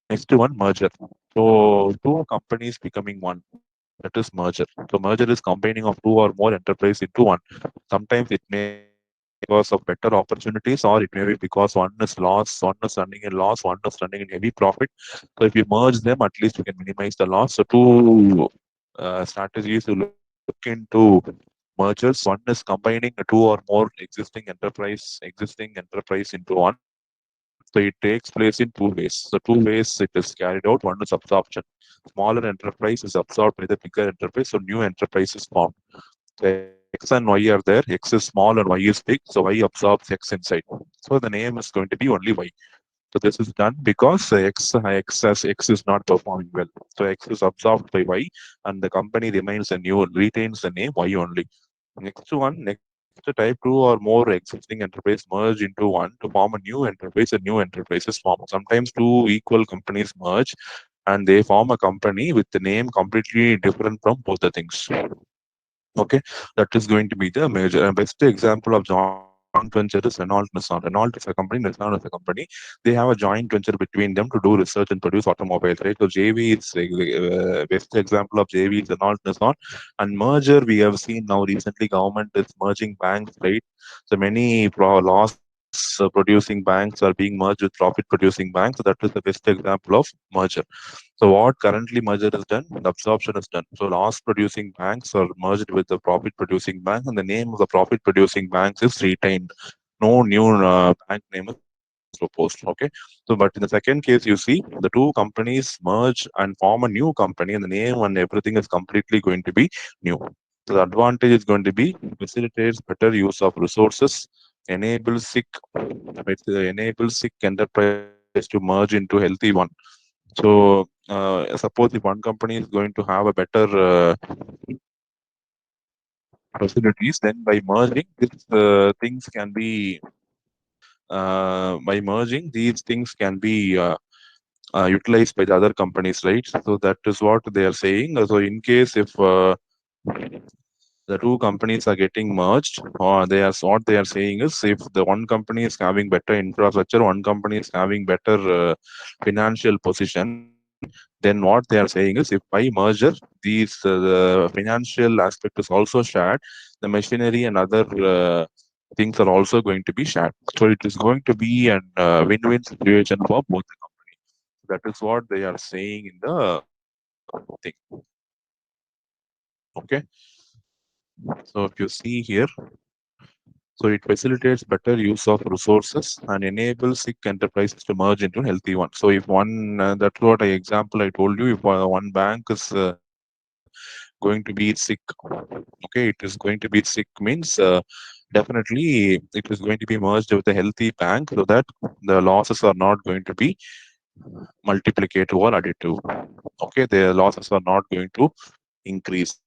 Next one, merger. So two companies becoming one. That is merger. So merger is combining of two or more enterprise into one. Sometimes it may be because of better opportunities, or it may be because one is loss, one is running in loss, one is running in heavy profit. So if you merge them, at least you can minimize the loss. So two strategies to look into mergers. One is combining two or more existing enterprise into one. So it takes place in two ways. So two ways it is carried out. One is absorption. Smaller enterprise is absorbed by the bigger enterprise, so new enterprise is formed. So X and Y are there. X is small and Y is big, so Y absorbs X inside. So the name is going to be only Y. So this is done because X is not performing well. So X is absorbed by Y, and the company remains a new retains the name Y only. Next type, two or more existing enterprise merge into one to form a new enterprise. A new enterprise is formed. Sometimes two equal companies merge and they form a company with the name completely different from both the things. Okay, that is going to be the major and best example of joint venture is Renault Nissan. Renault is a company, Nissan is a company. They have a joint venture between them to do research and produce automobiles, right? So JV is best example of JV is Renault Nissan. And merger we have seen now recently, government is merging banks, right? So many loss producing banks are being merged with profit producing banks. So that is the best example of merger. So what currently merger is done, the absorption is done. So loss producing banks are merged with the profit producing bank, and the name of the profit producing banks is retained. No new bank name is proposed. Okay. So, but in the second case, you see the two companies merge and form a new company, and the name and everything is completely going to be new. So the advantage is going to be facilitates better use of resources, enables sick enterprise to merge into healthy one. So, suppose if one company is going to have a better facilities, then by merging, things can be by merging these things can be utilized by the other companies, right? So that is what they are saying. So in case if the two companies are getting merged, or they are what they are saying is if the one company is having better infrastructure, one company is having better financial position, then what they are saying is if by merger these the financial aspect is also shared, the machinery and other things are also going to be shared. So it is going to be an win-win situation for both the companies. That is what they are saying in the thing. Okay. So if you see here, so it facilitates better use of resources and enables sick enterprises to merge into a healthy one. So if one, that's what I example I told you, if one bank is going to be sick, okay, it is going to be sick means definitely it is going to be merged with a healthy bank so that the losses are not going to be multiplicative or additive. Okay, the losses are not going to increase.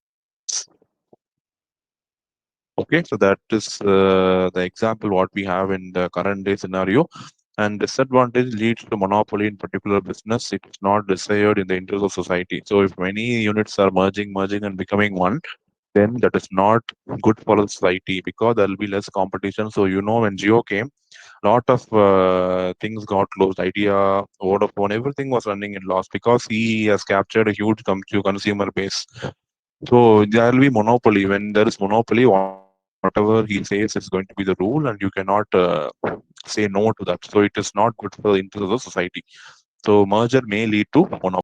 Okay, so that is the example what we have in the current day scenario. And disadvantage leads to monopoly in particular business. It is not desired in the interest of society. So if many units are merging and becoming one, then that is not good for the society because there will be less competition. So you know when Geo came, lot of things got closed. Idea, Vodafone, everything was running in loss because he has captured a huge consumer base. So there will be monopoly. When there is monopoly, whatever he says is going to be the rule, and you cannot say no to that. So it is not good for the interest of the society. So merger may lead to monopoly.